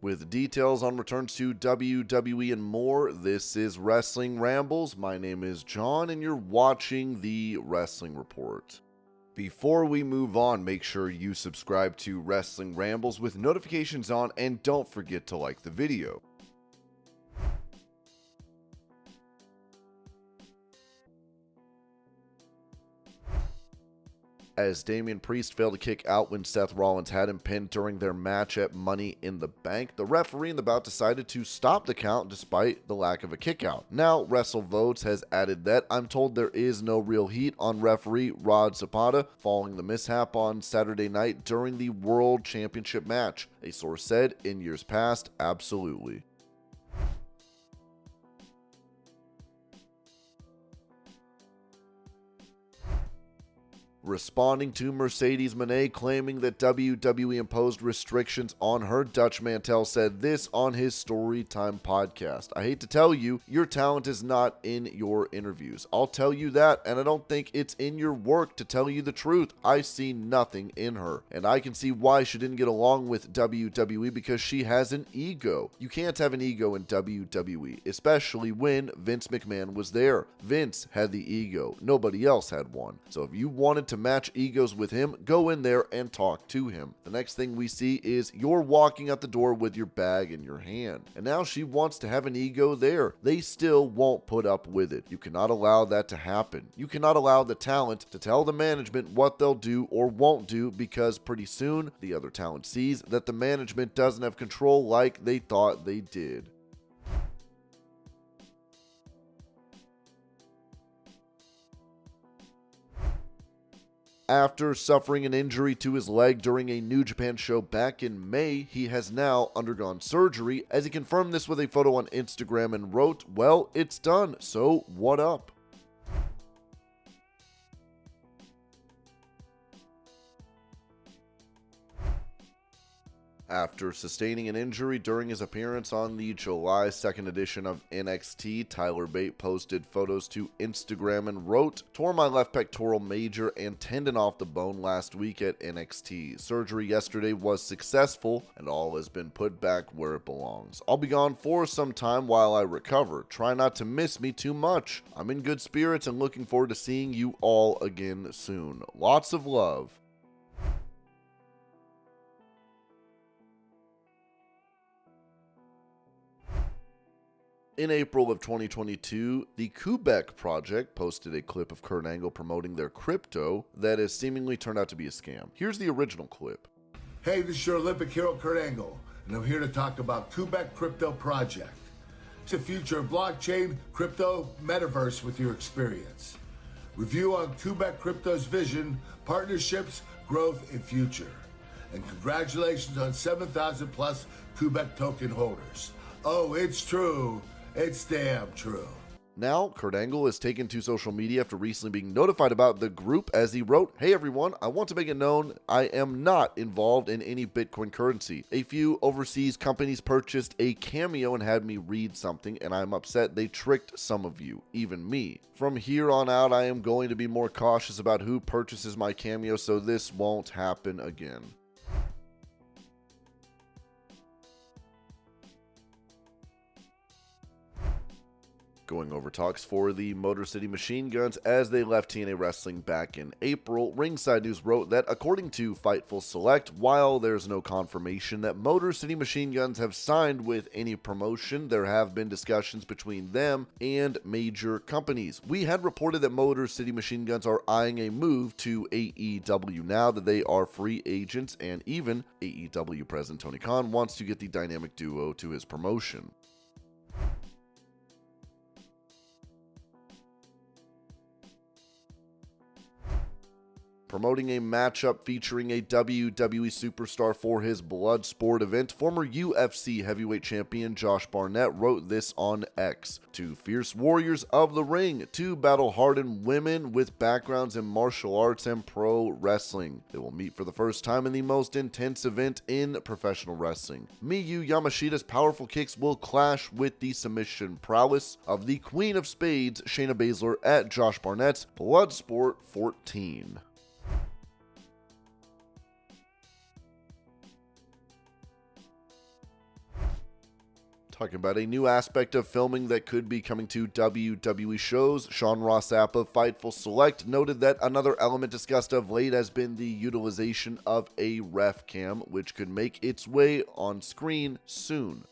With details on returns to WWE and more, this is Wrestling Rambles. My name is John, and you're watching the Wrestling Report. Before we move on, make sure you subscribe to Wrestling Rambles with notifications on, and don't forget to like the video. As Damian Priest failed to kick out when Seth Rollins had him pinned during their match at Money in the Bank, the referee in the bout decided to stop the count despite the lack of a kickout. Now, WrestleVotes has added that I'm told there is no real heat on referee Rod Zapata following the mishap on Saturday night during the World Championship match. A source said, in years past, absolutely. Responding to Mercedes Moné claiming that WWE imposed restrictions on her, Dutch Mantel said this on his Storytime podcast. I hate to tell you, your talent is not in your interviews. I'll tell you that, and I don't think it's in your work to tell you the truth. I see nothing in her, and I can see why she didn't get along with WWE because she has an ego. You can't have an ego in WWE, especially when Vince McMahon was there. Vince had the ego. Nobody else had one. So if you wanted to match egos with him, go in there and talk to him. The next thing we see is you're walking out the door with your bag in your hand. And now she wants to have an ego there. They still won't put up with it. You cannot allow that to happen. You cannot allow the talent to tell the management what they'll do or won't do, because pretty soon the other talent sees that the management doesn't have control like they thought they did. After suffering an injury to his leg during a New Japan show back in May, he has now undergone surgery, as he confirmed this with a photo on Instagram and wrote, "Well, it's done, so what up?" After sustaining an injury during his appearance on the July 2nd edition of NXT, Tyler Bate posted photos to Instagram and wrote, "Tore my left pectoral major and tendon off the bone last week at NXT. Surgery yesterday was successful and all has been put back where it belongs. I'll be gone for some time while I recover. Try not to miss me too much. I'm in good spirits and looking forward to seeing you all again soon. Lots of love." In April of 2022, the Quebec Project posted a clip of Kurt Angle promoting their crypto that has seemingly turned out to be a scam. Here's the original clip. Hey, this is your Olympic hero Kurt Angle, and I'm here to talk about Quebec Crypto Project. It's the future of blockchain, crypto, metaverse with your experience. Review on Quebec Crypto's vision, partnerships, growth, and future. And congratulations on 7,000 plus Quebec token holders. Oh, it's true. It's damn true. Now, Kurt Angle is taken to social media after recently being notified about the group, as he wrote, "Hey everyone, I want to make it known I am not involved in any Bitcoin currency. A few overseas companies purchased a Cameo and had me read something, and I'm upset they tricked some of you, even me. From here on out, I am going to be more cautious about who purchases my Cameo so this won't happen again." Going over talks for the Motor City Machine Guns as they left TNA Wrestling back in April, Ringside News wrote that according to Fightful Select, while there's no confirmation that Motor City Machine Guns have signed with any promotion, there have been discussions between them and major companies. We had reported that Motor City Machine Guns are eyeing a move to AEW now that they are free agents, and even AEW President Tony Khan wants to get the dynamic duo to his promotion. Promoting a matchup featuring a WWE superstar for his Bloodsport event, former UFC heavyweight champion Josh Barnett wrote this on X. "Two fierce warriors of the ring, two battle-hardened women with backgrounds in martial arts and pro wrestling. They will meet for the first time in the most intense event in professional wrestling. Miyu Yamashita's powerful kicks will clash with the submission prowess of the Queen of Spades, Shayna Baszler, at Josh Barnett's Bloodsport 14. Talking about a new aspect of filming that could be coming to WWE shows, Sean Ross Sapp of Fightful Select noted that another element discussed of late has been the utilization of a ref cam, which could make its way on screen soon.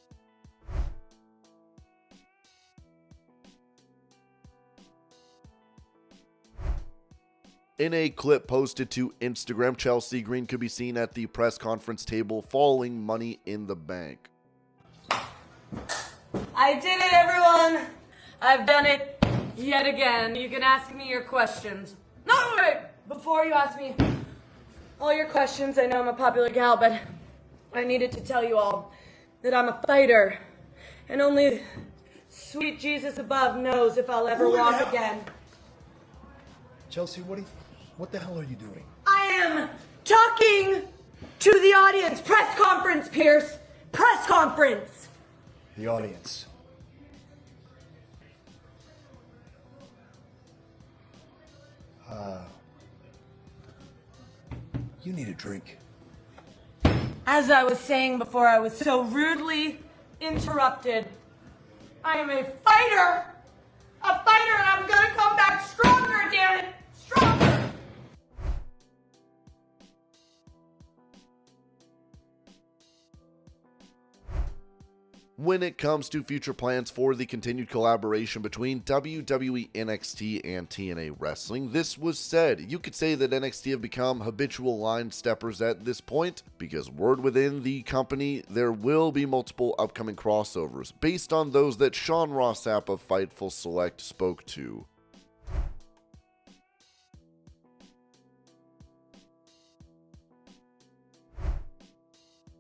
In a clip posted to Instagram, Chelsea Green could be seen at the press conference table falling Money in the Bank. I did it, everyone! I've done it yet again. You can ask me your questions. No, wait! Before you ask me all your questions, I know I'm a popular gal, but I needed to tell you all that I'm a fighter. And only sweet Jesus above knows if I'll ever walk again. Chelsea, what the hell are you doing? I am talking to the audience. Press conference, Pierce. Press conference. The audience. You need a drink. As I was saying before I was so rudely interrupted, I am a fighter! A fighter, and I'm gonna come back stronger, damn it! Stronger! When it comes to future plans for the continued collaboration between WWE NXT and TNA Wrestling, this was said. You could say that NXT have become habitual line steppers at this point, because word within the company, there will be multiple upcoming crossovers, based on those that Sean Ross Sapp of Fightful Select spoke to.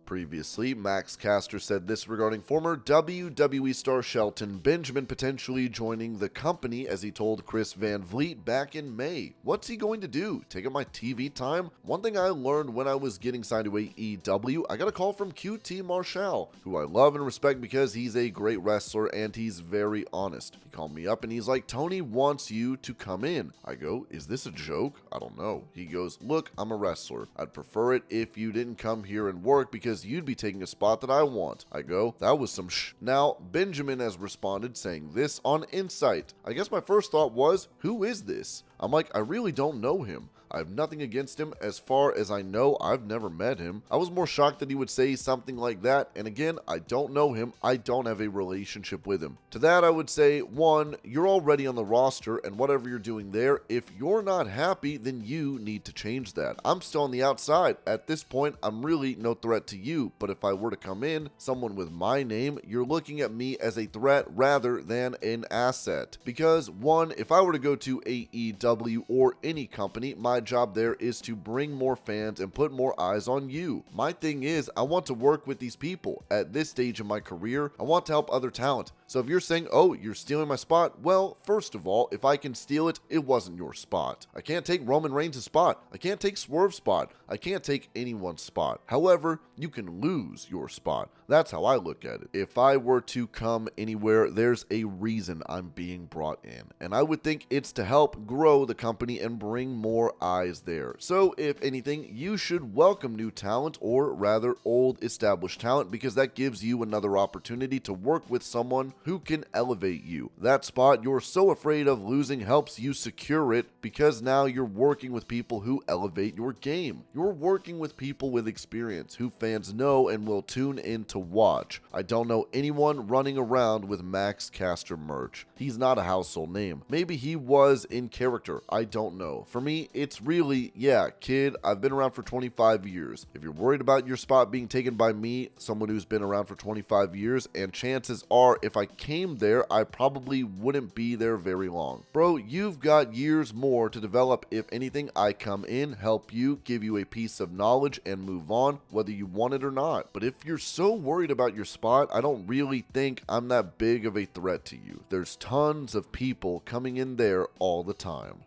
Previously, Max Caster said this regarding former WWE star Shelton Benjamin potentially joining the company, as he told Chris Van Vliet back in May. What's he going to do? Take up my TV time? One thing I learned when I was getting signed to AEW, I got a call from QT Marshall, who I love and respect because he's a great wrestler and he's very honest. He called me up and he's like, "Tony wants you to come in." I go, "Is this a joke? I don't know." He goes, "Look, I'm a wrestler. I'd prefer it if you didn't come here and work because you'd be taking a spot that I want." I go, "That was some shh." Now, Benjamin has responded saying this on Insight. I guess my first thought was, who is this? I'm like, I really don't know him. I have nothing against him. As far as I know, I've never met him. I was more shocked that he would say something like that, and again, I don't know him. I don't have a relationship with him. To that, I would say, one, you're already on the roster, and whatever you're doing there, if you're not happy, then you need to change that. I'm still on the outside. At this point, I'm really no threat to you, but if I were to come in, someone with my name, you're looking at me as a threat rather than an asset. Because, one, if I were to go to AEW or any company, my job there is to bring more fans and put more eyes on you. My thing is, I want to work with these people. At this stage in my career, I want to help other talent. So if you're saying, oh, you're stealing my spot, well, first of all, if I can steal it, it wasn't your spot. I can't take Roman Reigns' spot. I can't take Swerve's spot. I can't take anyone's spot. However, you can lose your spot. That's how I look at it. If I were to come anywhere, there's a reason I'm being brought in. And I would think it's to help grow the company and bring more eyes there. So if anything, you should welcome new talent, or rather old established talent, because that gives you another opportunity to work with someone who can elevate you. That spot you're so afraid of losing helps you secure it, because now you're working with people who elevate your game. You're working with people with experience who fans know and will tune in to watch. I don't know anyone running around with Max Caster merch. He's not a household name. Maybe he was in character. I don't know. For me, it's really, yeah, kid, I've been around for 25 years. If you're worried about your spot being taken by me, someone who's been around for 25 years, and chances are if I came there, I probably wouldn't be there very long. Bro, you've got years more to develop. If anything, I come in, help you, give you a piece of knowledge, and move on, whether you want it or not. But if you're so worried about your spot, I don't really think I'm that big of a threat to you. There's tons of people coming in there all the time.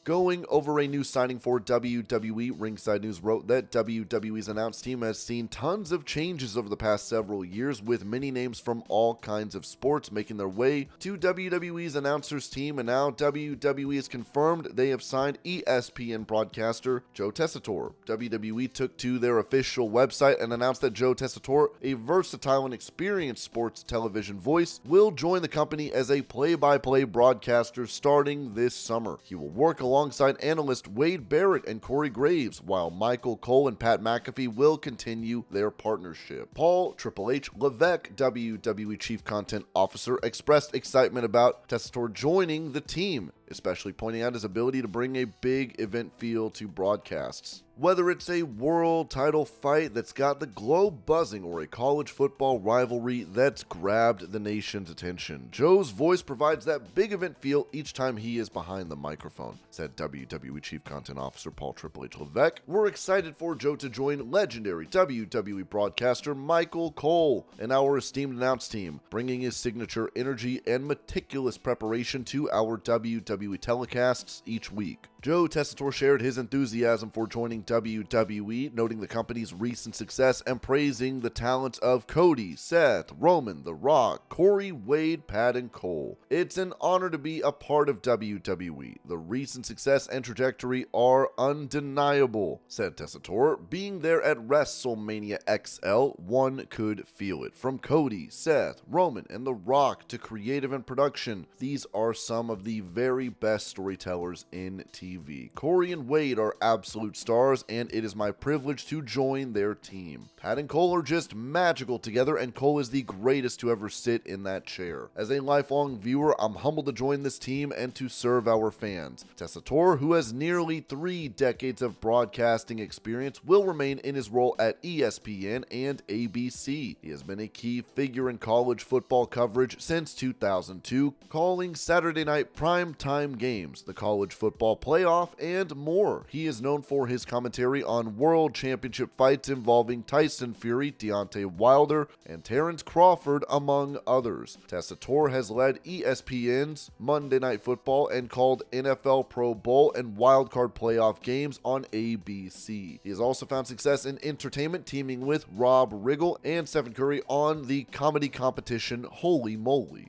Going over a new signing for WWE, Ringside News wrote that WWE's announced team has seen tons of changes over the past several years, with many names from all kinds of sports making their way to WWE's announcers team, and now WWE has confirmed they have signed ESPN broadcaster Joe Tessitore. WWE took to their official website and announced that Joe Tessitore, a versatile and experienced sports television voice, will join the company as a play-by-play broadcaster starting this summer. He will work alongside analyst Wade Barrett and Corey Graves, while Michael Cole and Pat McAfee will continue their partnership. Paul Triple H Levesque, WWE Chief Content Officer, expressed excitement about Tessitore joining the team, especially pointing out his ability to bring a big event feel to broadcasts. Whether it's a world title fight that's got the globe buzzing or a college football rivalry that's grabbed the nation's attention, Joe's voice provides that big event feel each time he is behind the microphone, said WWE Chief Content Officer Paul Triple H Levesque. We're excited for Joe to join legendary WWE broadcaster Michael Cole and our esteemed announce team, bringing his signature energy and meticulous preparation to our WWE telecasts each week. Joe Tessitore shared his enthusiasm for joining WWE, noting the company's recent success and praising the talents of Cody, Seth, Roman, The Rock, Corey, Wade, Pat, and Cole. It's an honor to be a part of WWE. The recent success and trajectory are undeniable, said Tessitore. Being there at WrestleMania XL, one could feel it. From Cody, Seth, Roman, and The Rock to creative and production, these are some of the very best storytellers in TV. Corey and Wade are absolute stars, and it is my privilege to join their team. Pat and Cole are just magical together, and Cole is the greatest to ever sit in that chair. As a lifelong viewer, I'm humbled to join this team and to serve our fans. Tessitore, who has nearly 3 decades of broadcasting experience, will remain in his role at ESPN and ABC. He has been a key figure in college football coverage since 2002, calling Saturday night primetime games, the college football playoff, and more. He is known for his commentary on world championship fights involving Tyson Fury, Deontay Wilder, and Terrence Crawford, among others. Tessitore has led ESPN's Monday Night Football and called NFL Pro Bowl and wildcard playoff games on ABC. He has also found success in entertainment, teaming with Rob Riggle and Stephen Curry on the comedy competition Holy Moly.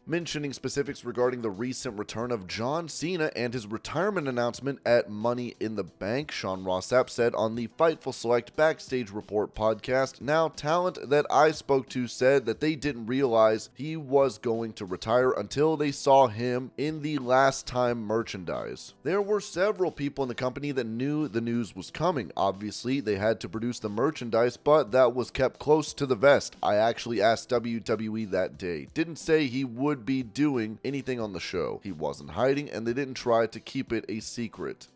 Mentioning specifics regarding the recent return of John Cena and his retirement announcement at Money in the Bank, Sean Ross Sapp said on the Fightful Select Backstage Report podcast, "Now, talent that I spoke to said that they didn't realize he was going to retire until they saw him in the last time merchandise. There were several people in the company that knew the news was coming. Obviously, they had to produce the merchandise, but that was kept close to the vest. I actually asked WWE that day. Didn't say he would be doing anything on the show. He wasn't hiding, and they didn't try to keep it a secret."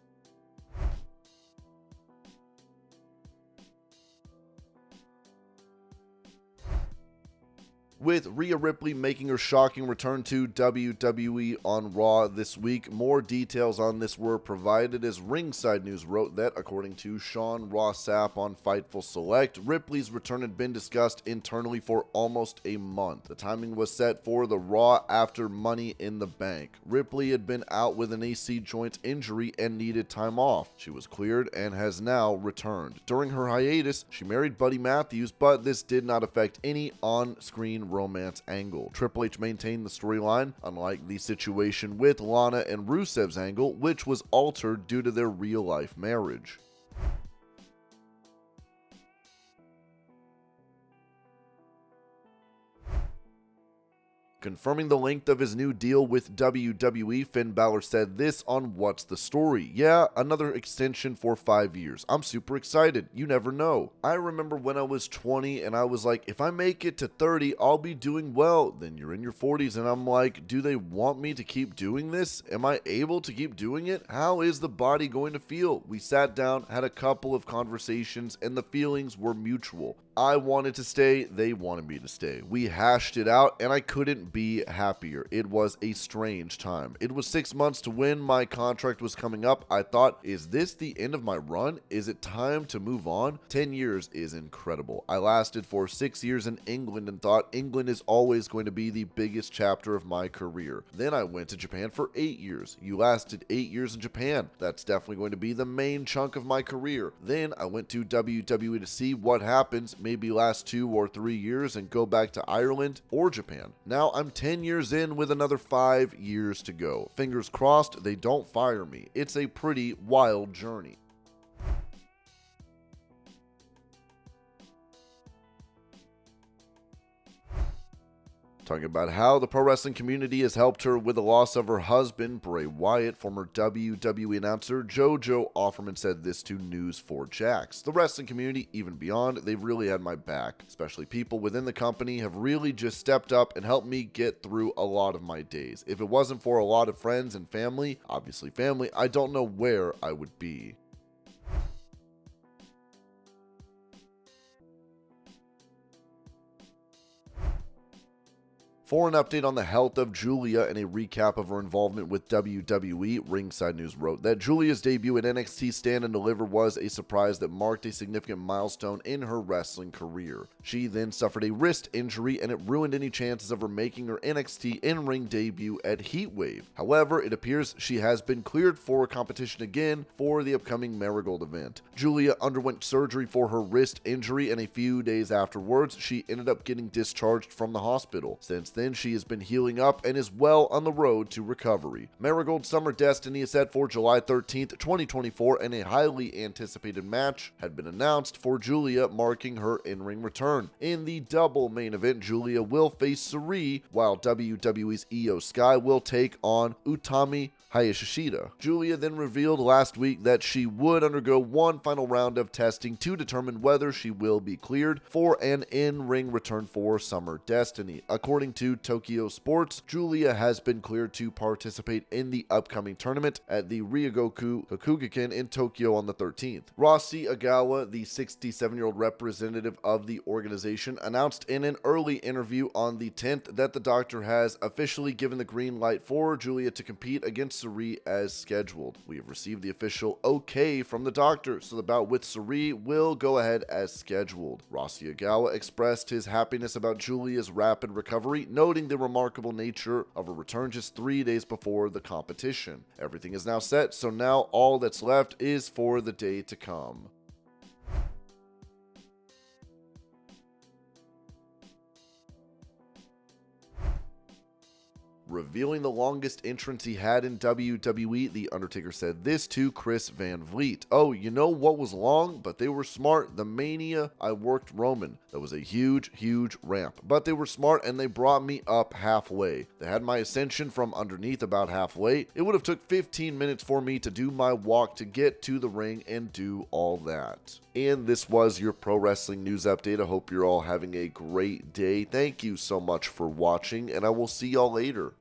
With Rhea Ripley making her shocking return to WWE on Raw this week, more details on this were provided as Ringside News wrote that, according to Sean Ross Sapp on Fightful Select, Ripley's return had been discussed internally for almost a month. The timing was set for the Raw after Money in the Bank. Ripley had been out with an AC joint injury and needed time off. She was cleared and has now returned. During her hiatus, she married Buddy Matthews, but this did not affect any on-screen romance angle. Triple H maintained the storyline, unlike the situation with Lana and Rusev's angle, which was altered due to their real-life marriage. Confirming the length of his new deal with WWE, Finn Balor said this on What's the Story. "Yeah, another extension for 5 years. I'm super excited. You never know. I remember when I was 20 and I was like, if I make it to 30, I'll be doing well. Then you're in your 40s and I'm like, do they want me to keep doing this? Am I able to keep doing it? How is the body going to feel?" We sat down, had a couple of conversations, and the feelings were mutual. I wanted to stay, they wanted me to stay. We hashed it out, and I couldn't be happier. It was a strange time. It was 6 months to when my contract was coming up. I thought, is this the end of my run? Is it time to move on? 10 years is incredible. I lasted for 6 years in England and thought England is always going to be the biggest chapter of my career. Then I went to Japan for 8 years. You lasted 8 years in Japan. That's definitely going to be the main chunk of my career. Then I went to WWE to see what happens, maybe last 2 or 3 years and go back to Ireland or Japan. Now I'm 10 years in with another 5 years to go. Fingers crossed they don't fire me. It's a pretty wild journey. Talking about how the pro wrestling community has helped her with the loss of her husband, Bray Wyatt, former WWE announcer JoJo Offerman said this to News4Jax. The wrestling community, even beyond, they've really had my back. Especially people within the company have really just stepped up and helped me get through a lot of my days. If it wasn't for a lot of friends and family, obviously family, I don't know where I would be. For an update on the health of Giulia and a recap of her involvement with WWE, Ringside News wrote that Giulia's debut at NXT Stand and Deliver was a surprise that marked a significant milestone in her wrestling career. She then suffered a wrist injury and it ruined any chances of her making her NXT in-ring debut at Heatwave. However, it appears she has been cleared for competition again for the upcoming Marigold event. Giulia underwent surgery for her wrist injury and a few days afterwards, she ended up getting discharged from the hospital. Since then, she has been healing up and is well on the road to recovery. Marigold Summer Destiny is set for July 13th, 2024, and a highly anticipated match had been announced for Giulia, marking her in-ring return. In the double main event, Giulia will face Sareee, while WWE's Io Sky will take on Utami Hayashishita. Giulia then revealed last week that she would undergo one final round of testing to determine whether she will be cleared for an in-ring return for Summer Destiny. According to Tokyo Sports, Giulia has been cleared to participate in the upcoming tournament at the Ryogoku Kokugaken in Tokyo on the 13th. Rossi Agawa, the 67-year-old representative of the organization, announced in an early interview on the 10th that the doctor has officially given the green light for Giulia to compete against Sareee as scheduled. We have received the official okay from the doctor, so the bout with Sareee will go ahead as scheduled. Rossi Agawa expressed his happiness about Giulia's rapid recovery, noting the remarkable nature of her return just 3 days before the competition. Everything is now set, so now all that's left is for the day to come. Revealing the longest entrance he had in WWE, The Undertaker said this to Chris Van Vliet. "Oh, you know what was long? But they were smart. The Mania, I worked Roman. That was a huge, huge ramp. But they were smart and they brought me up halfway. They had my ascension from underneath about halfway. It would have took 15 minutes for me to do my walk to get to the ring and do all that." And this was your pro wrestling news update. I hope you're all having a great day. Thank you so much for watching, and I will see y'all later.